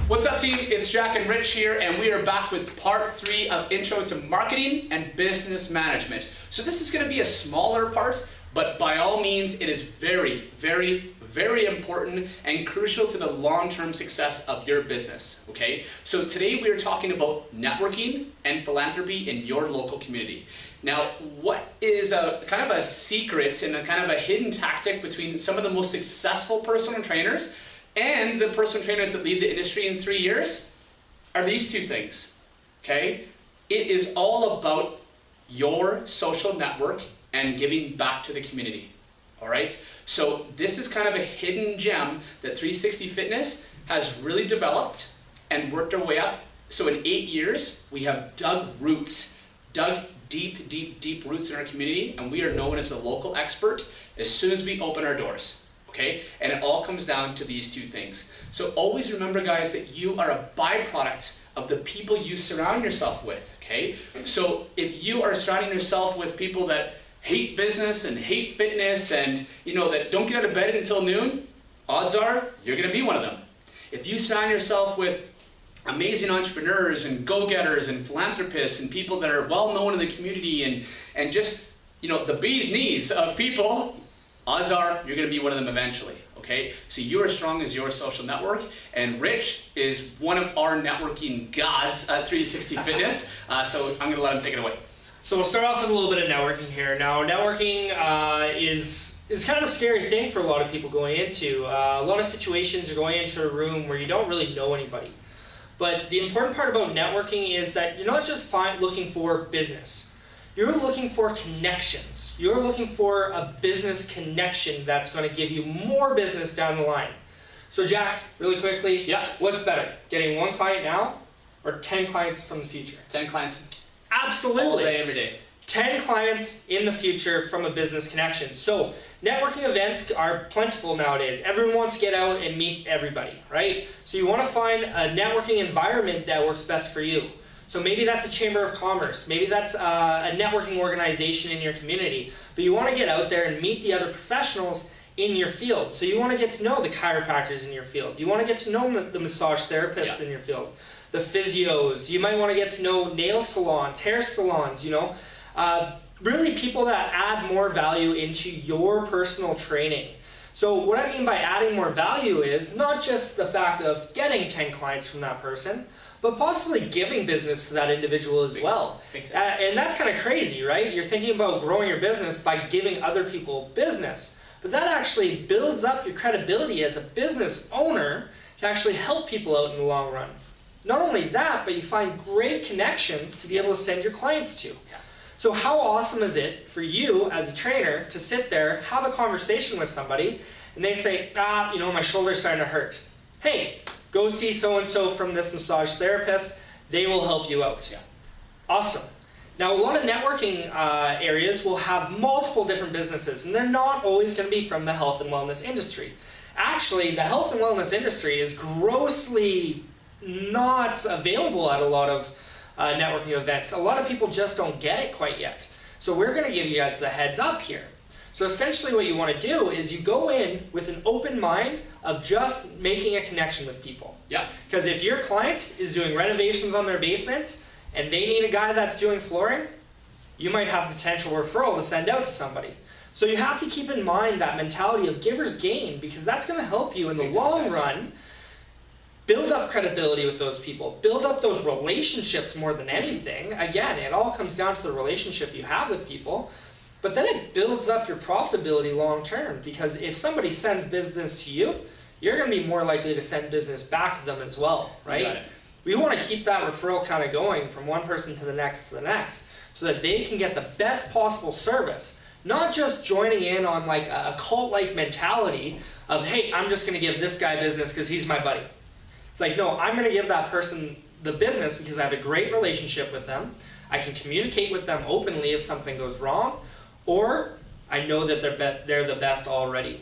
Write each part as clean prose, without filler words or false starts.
What's up, team? It's Jack and Rich here, and we are back with part 3 of Intro to Marketing and Business Management. So this is going to be a smaller part, but by all means, it is very, very, very important and crucial to the long-term success of your business, okay? So today we are talking about networking and philanthropy in your local community. Now, what is a kind of a secret and a kind of a hidden tactic between some of the most successful personal trainers and the personal trainers that leave the industry in 3 years are these two things, okay? It is all about your social network and giving back to the community, all right? So this is kind of a hidden gem that 360 Fitness has really developed and worked our way up. So in 8 years, we have dug deep, deep, deep roots in our community, and we are known as a local expert as soon as we open our doors. Okay, and it all comes down to these two things. So always remember, guys, that you are a byproduct of the people you surround yourself with. Okay, so if you are surrounding yourself with people that hate business and hate fitness and that don't get out of bed until noon, odds are you're going to be one of them. If you surround yourself with amazing entrepreneurs and go-getters and philanthropists and people that are well known in the community and just the bee's knees of people, odds are you're going to be one of them eventually, okay? So you are as strong as your social network, and Rich is one of our networking gods at 360 Fitness, so I'm going to let him take it away. So we'll start off with a little bit of networking here. Now, networking is kind of a scary thing for a lot of people going into. A lot of situations you're going into a room where you don't really know anybody. But the important part about networking is that you're not just looking for business. You're looking for connections. You're looking for a business connection that's going to give you more business down the line. So Jack, really quickly, what's better? Getting 1 client now or 10 clients from the future? 10 clients. Absolutely. All day, every day. 10 clients in the future from a business connection. So networking events are plentiful nowadays. Everyone wants to get out and meet everybody, right? So you want to find a networking environment that works best for you. So maybe that's a chamber of commerce. Maybe that's a networking organization in your community. But you want to get out there and meet the other professionals in your field. So you want to get to know the chiropractors in your field. You want to get to know the massage therapists in your field, the physios. You might want to get to know nail salons, hair salons, really people that add more value into your personal training. So what I mean by adding more value is not just the fact of getting 10 clients from that person, but possibly giving business to that individual as well. And that's kind of crazy, right? You're thinking about growing your business by giving other people business. But that actually builds up your credibility as a business owner to actually help people out in the long run. Not only that, but you find great connections to be able to send your clients to. So how awesome is it for you as a trainer to sit there, have a conversation with somebody, and they say, my shoulder's starting to hurt. Hey, go see so-and-so from this massage therapist. They will help you out. Awesome. Now, a lot of networking areas will have multiple different businesses, and they're not always going to be from the health and wellness industry. Actually, the health and wellness industry is grossly not available at a lot of networking events. A lot of people just don't get it quite yet. So we're going to give you guys the heads up here. So essentially what you want to do is you go in with an open mind of just making a connection with people. Because if your client is doing renovations on their basement and they need a guy that's doing flooring, you might have a potential referral to send out to somebody. So you have to keep in mind that mentality of giver's gain, because that's going to help you in the long run build up credibility with those people, build up those relationships more than anything. Again, it all comes down to the relationship you have with people. But then it builds up your profitability long term, because if somebody sends business to you, you're going to be more likely to send business back to them as well, right? We want to keep that referral kind of going from one person to the next, so that they can get the best possible service, not just joining in on like a cult-like mentality of, hey, I'm just going to give this guy business because he's my buddy. It's like, no, I'm going to give that person the business because I have a great relationship with them. I can communicate with them openly if something goes wrong, or I know that they're the best already.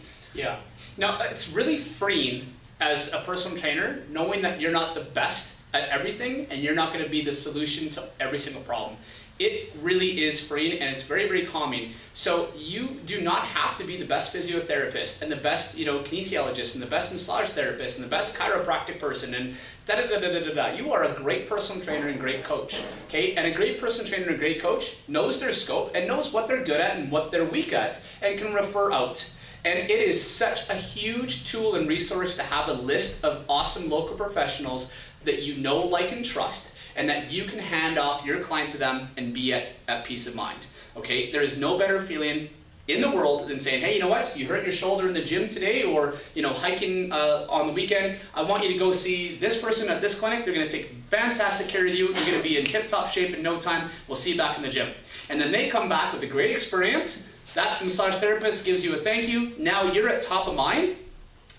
Now, it's really freeing as a personal trainer knowing that you're not the best at everything and you're not going to be the solution to every single problem. it really is freeing, and it's very, very calming. So you do not have to be the best physiotherapist and the best, kinesiologist and the best massage therapist and the best chiropractic person and da-da-da-da-da-da. You are a great personal trainer and great coach, okay? And a great personal trainer and great coach knows their scope and knows what they're good at and what they're weak at and can refer out. And it is such a huge tool and resource to have a list of awesome local professionals that you know, like, and trust, and that you can hand off your client to them and be at peace of mind. Okay, there is no better feeling in the world than saying, hey, you know what, you hurt your shoulder in the gym today, or hiking on the weekend. I want you to go see this person at this clinic. They're going to take fantastic care of you. You're going to be in tip-top shape in no time. We'll see you back in the gym. And then they come back with a great experience. That massage therapist gives you a thank you. Now you're at top of mind.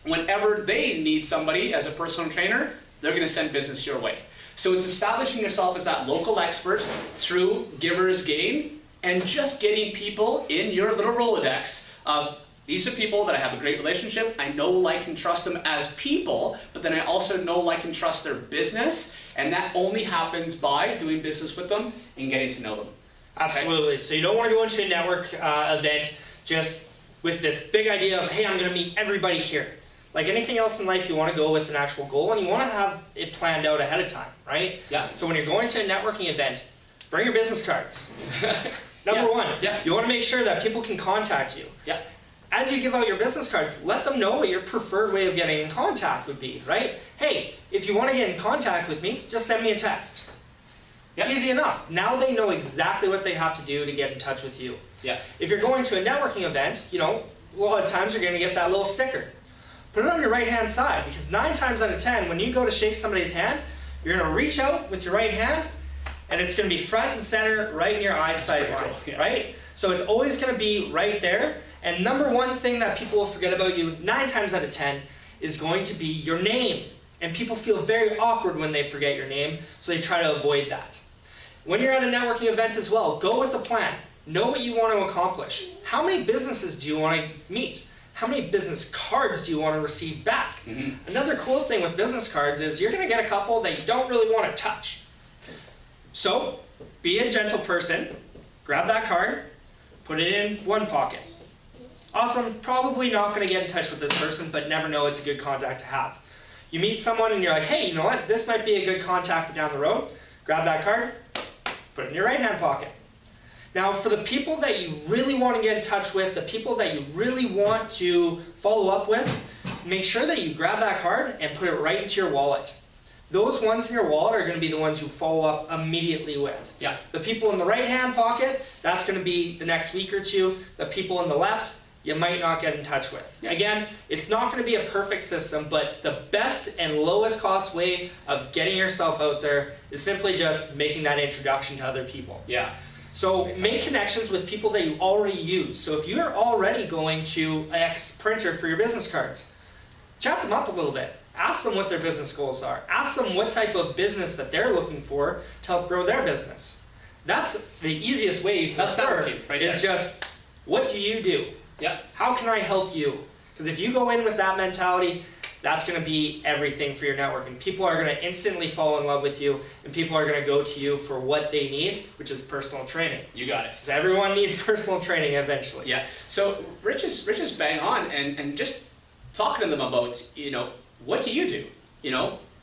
Whenever they need somebody as a personal trainer, they're going to send business your way. So it's establishing yourself as that local expert through Giver's Gain and just getting people in your little Rolodex of, these are people that I have a great relationship. I know, like, and trust them as people, but then I also know, like, and trust their business. And that only happens by doing business with them and getting to know them. Absolutely. Okay? So you don't want to go into a network event just with this big idea of, hey, I'm going to meet everybody here. Like anything else in life, you want to go with an actual goal, and you want to have it planned out ahead of time, right? Yeah. So when you're going to a networking event, bring your business cards. Number one, you want to make sure that people can contact you. Yeah. As you give out your business cards, let them know what your preferred way of getting in contact would be, right? Hey, if you want to get in contact with me, just send me a text. Yeah. Easy enough. Now they know exactly what they have to do to get in touch with you. Yeah. If you're going to a networking event, a lot of times you're going to get that little sticker. Put it on your right-hand side, because 9 times out of 10, when you go to shake somebody's hand, you're going to reach out with your right hand, and it's going to be front and center right in your eyesight line, right? So it's always going to be right there. And number one thing that people will forget about you 9 times out of 10 is going to be your name. And people feel very awkward when they forget your name, so they try to avoid that. When you're at a networking event as well, go with a plan. Know what you want to accomplish. How many businesses do you want to meet? How many business cards do you want to receive back? Mm-hmm. Another cool thing with business cards is you're going to get a couple that you don't really want to touch. So be a gentle person, grab that card, put it in one pocket. Awesome, probably not going to get in touch with this person, but never know, it's a good contact to have. You meet someone and you're like, hey, you know what, this might be a good contact for down the road. Grab that card, put it in your right hand pocket. Now, for the people that you really want to get in touch with, the people that you really want to follow up with, make sure that you grab that card and put it right into your wallet. Those ones in your wallet are going to be the ones you follow up immediately with. Yeah. The people in the right-hand pocket, that's going to be the next week or two. The people in the left, you might not get in touch with. Yeah. Again, it's not going to be a perfect system, but the best and lowest cost way of getting yourself out there is simply just making that introduction to other people. Yeah. So make connections with people that you already use. So if you're already going to X printer for your business cards, chat them up a little bit. Ask them what their business goals are. Ask them what type of business that they're looking for to help grow their business. That's the easiest way you can start, is just, what do you do? Yeah. How can I help you? Because if you go in with that mentality, that's going to be everything for your networking. People are going to instantly fall in love with you, and people are going to go to you for what they need, which is personal training. You got it. Because everyone needs personal training eventually. Yeah. So Rich is bang on, and just talking to them about, what do you do?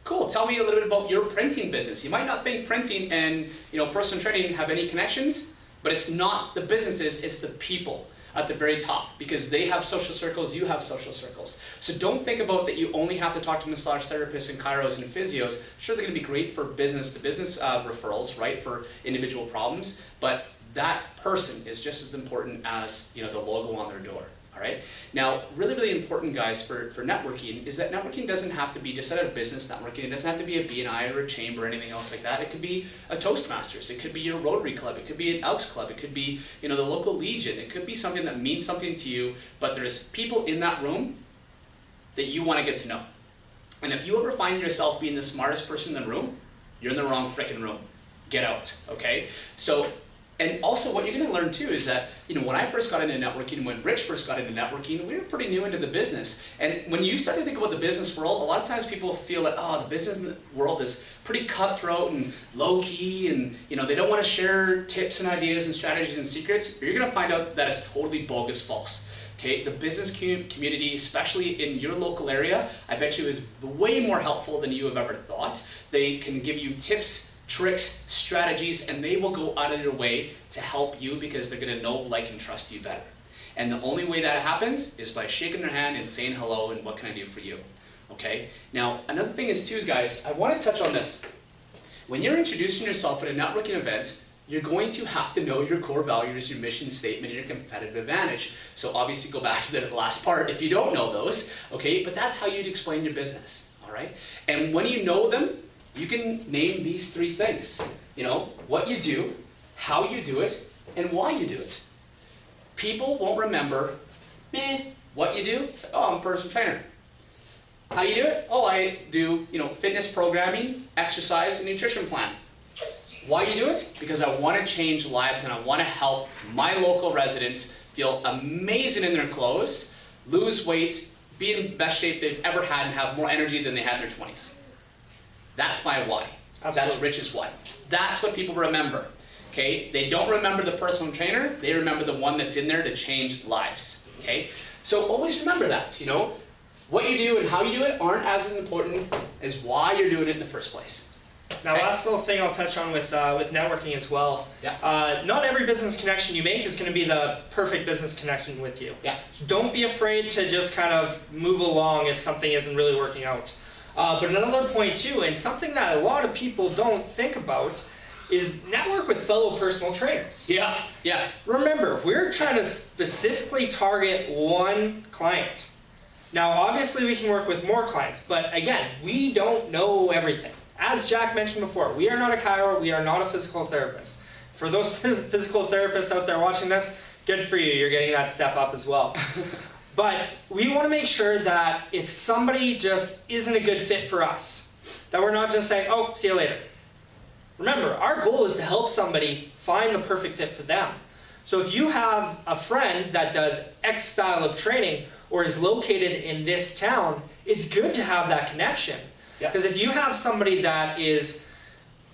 Cool. Tell me a little bit about your printing business. You might not think printing and personal training have any connections, but it's not the businesses, it's the people at the very top, because they have social circles, you have social circles. So don't think about that you only have to talk to massage therapists and chiros and physios. Sure, they're going to be great for business-to-business referrals, right, for individual problems, but that person is just as important as the logo on their door. All right. Now, really, really important, guys, for networking is that networking doesn't have to be just at a business networking. It doesn't have to be a BNI or a chamber or anything else like that. It could be a Toastmasters. It could be your Rotary Club. It could be an Elks Club. It could be, the local Legion. It could be something that means something to you, but there's people in that room that you want to get to know. And if you ever find yourself being the smartest person in the room, you're in the wrong freaking room. Get out, okay? So And also what you're going to learn too is that, when I first got into networking, when Rich first got into networking, we were pretty new into the business. And when you start to think about the business world, a lot of times people feel like, oh, the business world is pretty cutthroat and low key, and they don't want to share tips and ideas and strategies and secrets. But you're going to find out that is totally bogus, false. Okay, the business community, especially in your local area, I bet you is way more helpful than you have ever thought. They can give you tips, tricks, strategies, and they will go out of their way to help you because they're going to know, like, and trust you better. And the only way that happens is by shaking their hand and saying hello and what can I do for you. Okay? Now, another thing is too, guys, I want to touch on this. When you're introducing yourself at a networking event, you're going to have to know your core values, your mission statement, and your competitive advantage. So obviously go back to the last part if you don't know those, okay? But that's how you'd explain your business, all right? And when you know them, you can name these 3 things. What you do, how you do it, and why you do it. People won't remember, what you do. Oh, I'm a personal trainer. How you do it? Oh, I do, fitness programming, exercise, and nutrition plan. Why you do it? Because I want to change lives and I want to help my local residents feel amazing in their clothes, lose weight, be in the best shape they've ever had, and have more energy than they had in their 20s. That's my why. Absolutely. That's Rich's why. That's what people remember. Okay? They don't remember the personal trainer. They remember the one that's in there to change lives. Okay? So always remember that. What you do and how you do it aren't as important as why you're doing it in the first place. Now, last little thing I'll touch on with networking as well. Yeah. Not every business connection you make is going to be the perfect business connection with you. Yeah. So don't be afraid to just kind of move along if something isn't really working out. But another point too, and something that a lot of people don't think about, is network with fellow personal trainers. Yeah. Yeah. Remember, we're trying to specifically target one client. Now, obviously, we can work with more clients, but again, we don't know everything. As Jack mentioned before, we are not a chiro, we are not a physical therapist. For those physical therapists out there watching this, good for you, you're getting that step up as well. But we want to make sure that if somebody just isn't a good fit for us, that we're not just saying, oh, see you later. Remember, our goal is to help somebody find the perfect fit for them. So if you have a friend that does X style of training or is located in this town, it's good to have that connection. Because if you have somebody that is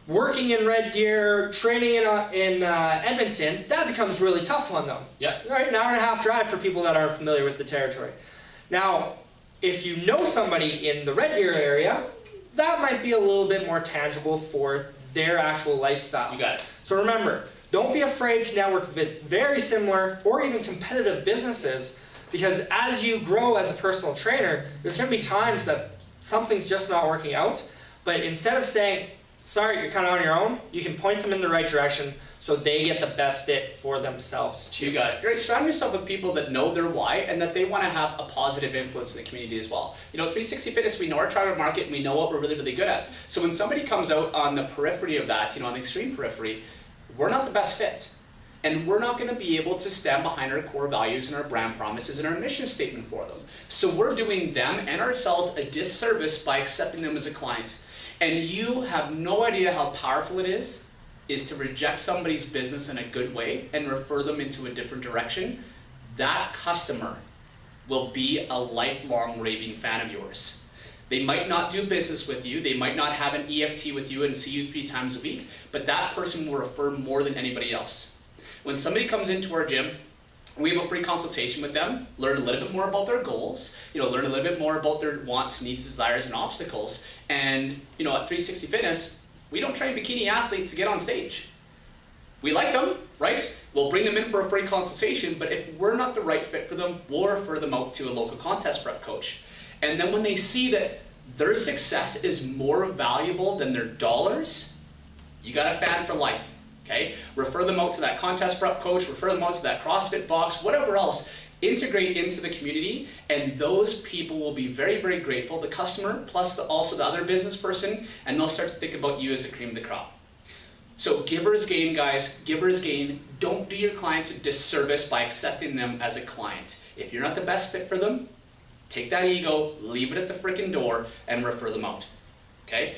working in Red Deer, training in Edmonton, that becomes really tough on them. Yeah. Right, an hour and a half drive for people that aren't familiar with the territory. Now, if you know somebody in the Red Deer area, that might be a little bit more tangible for their actual lifestyle. You got it. So remember, don't be afraid to network with very similar or even competitive businesses, because as you grow as a personal trainer, there's going to be times that something's just not working out, but instead of saying, sorry, you're kind of on your own, you can point them in the right direction so they get the best fit for themselves too. You got it. Great. Surround yourself with people that know their why and that they want to have a positive influence in the community as well. 360 Fitness, we know our target market and we know what we're really, really good at. So when somebody comes out on the periphery of that, on the extreme periphery, we're not the best fit. And we're not going to be able to stand behind our core values and our brand promises and our mission statement for them. So we're doing them and ourselves a disservice by accepting them as a client. And you have no idea how powerful it is to reject somebody's business in a good way and refer them into a different direction. That customer will be a lifelong raving fan of yours. They might not do business with you, they might not have an EFT with you and see you 3 times a week, but that person will refer more than anybody else. When somebody comes into our gym, we have a free consultation with them, learn a little bit more about their goals, learn a little bit more about their wants, needs, desires, and obstacles. And, at 360 Fitness, we don't train bikini athletes to get on stage. We like them, right? We'll bring them in for a free consultation, but if we're not the right fit for them, we'll refer them out to a local contest prep coach. And then when they see that their success is more valuable than their dollars, you got a fan for life. Okay? Refer them out to that contest prep coach, refer them out to that CrossFit box, whatever else. Integrate into the community, and those people will be very, very grateful, the customer plus also the other business person, and they'll start to think about you as the cream of the crop. So givers gain, guys, givers gain. Don't do your clients a disservice by accepting them as a client. If you're not the best fit for them, take that ego, leave it at the freaking door, and refer them out. Okay?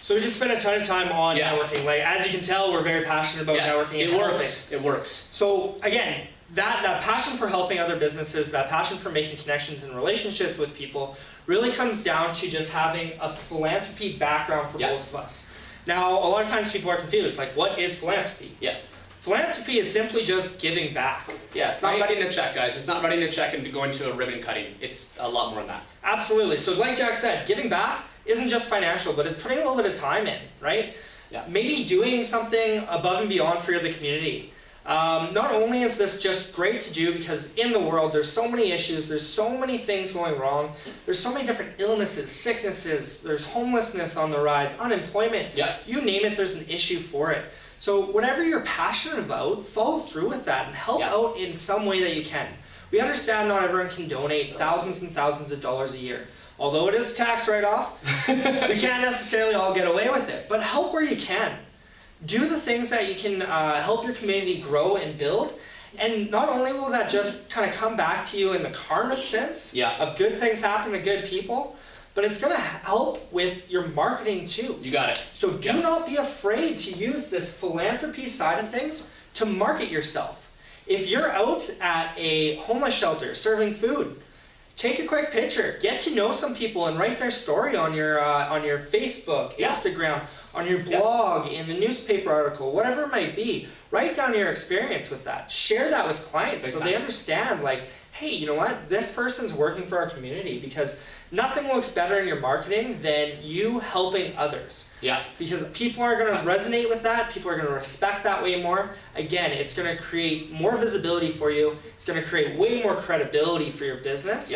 So we should spend a ton of time on networking. Like, as you can tell, we're very passionate about networking. It works. It works. So again, that passion for helping other businesses, that passion for making connections and relationships with people really comes down to just having a philanthropy background for both of us. Now, a lot of times people are confused, like, what is philanthropy? Philanthropy is simply just giving back. It's not writing a check, guys. It's not writing a check and going to a ribbon cutting. It's a lot more than that. Absolutely. So like Jack said, giving back isn't just financial, but it's putting a little bit of time in, right? Maybe doing something above and beyond for the community. Not only is this just great to do because in the world there's so many issues, there's so many things going wrong, there's so many different illnesses, sicknesses, there's homelessness on the rise, unemployment, you name it, there's an issue for it. So whatever you're passionate about, follow through with that and help out in some way that you can. We understand not everyone can donate thousands and thousands of dollars a year. Although it is a tax write-off, we can't necessarily all get away with it. But help where you can. Do the things that you can help your community grow and build. And not only will that just kind of come back to you in the karma sense of good things happen to good people, but it's going to help with your marketing too. You got it. So do not be afraid to use this philanthropy side of things to market yourself. If you're out at a homeless shelter serving food, take a quick picture, get to know some people and write their story on your Facebook, Instagram, on your blog, in the newspaper article, whatever it might be. Write down your experience with that. Share that with clients so they understand, like, hey, you know what? This person's working for our community, because nothing looks better in your marketing than you helping others. Because people are going to resonate with that. People are going to respect that way more. Again, it's going to create more visibility for you. It's going to create way more credibility for your business.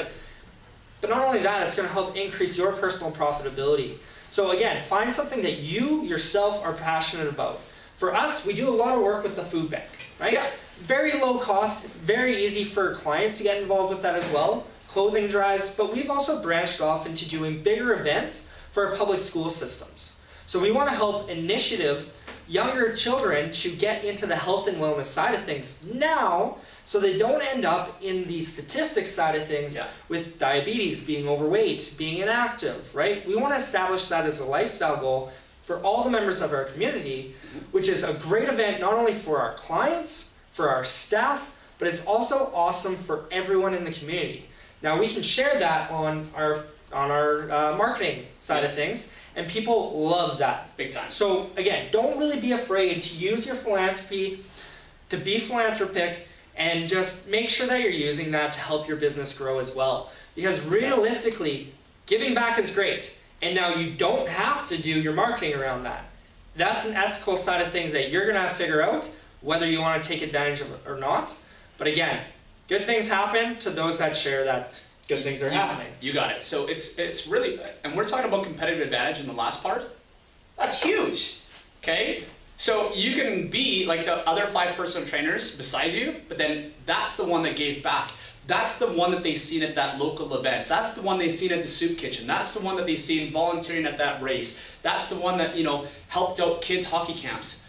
But not only that, it's going to help increase your personal profitability. So again, find something that you yourself are passionate about. For us, we do a lot of work with the food bank, right? Very low cost, very easy for clients to get involved with that as well. Clothing drives, but we've also branched off into doing bigger events for our public school systems. So we want to help initiative younger children to get into the health and wellness side of things now, so they don't end up in the statistics side of things with diabetes, being overweight, being inactive, right? We want to establish that as a lifestyle goal for all the members of our community, which is a great event not only for our clients, for our staff, but it's also awesome for everyone in the community. Now we can share that on our marketing side of things, and people love that. Big time. So again, don't really be afraid to use your philanthropy, to be philanthropic, and just make sure that you're using that to help your business grow as well. Because realistically, giving back is great, and now you don't have to do your marketing around that. That's an ethical side of things that you're going to have to figure out whether you want to take advantage of it or not. But again, good things happen to those that share that good things are happening. You got it. So it's really, and we're talking about competitive advantage in the last part. That's huge. Okay? So you can be like the other 5 personal trainers besides you, but then that's the one that gave back. That's the one that they seen at that local event. That's the one they seen at the soup kitchen. That's the one that they seen volunteering at that race. That's the one that, helped out kids' hockey camps.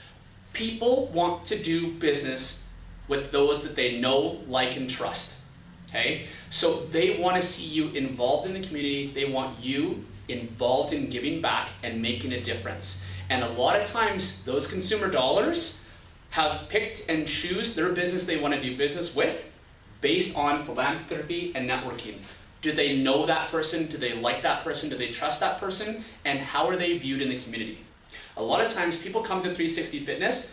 People want to do business with those that they know, like, and trust. Okay? So they want to see you involved in the community. They want you involved in giving back and making a difference. And a lot of times, those consumer dollars have picked and choose their business they want to do business with based on philanthropy and networking. Do they know that person? Do they like that person? Do they trust that person? And how are they viewed in the community? A lot of times, people come to 360 Fitness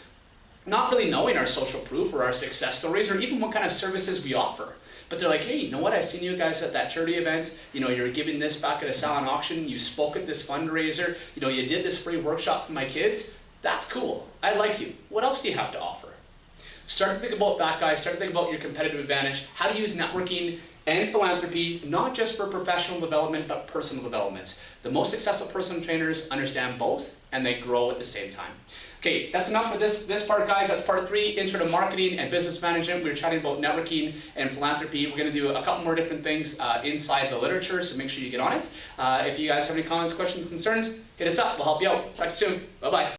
not really knowing our social proof or our success stories or even what kind of services we offer. But they're like, hey, you know what? I've seen you guys at that charity event. You're giving this back at a silent auction. You spoke at this fundraiser. You did this free workshop for my kids. That's cool. I like you. What else do you have to offer? Start to think about that, guys. Start to think about your competitive advantage, how to use networking and philanthropy, not just for professional development, but personal development. The most successful personal trainers understand both, and they grow at the same time. Okay, that's enough for this part, guys. That's part 3, intro to marketing and business management. We were chatting about networking and philanthropy. We're going to do a couple more different things inside the literature, so make sure you get on it. If you guys have any comments, questions, concerns, hit us up. We'll help you out. Talk to you soon. Bye-bye.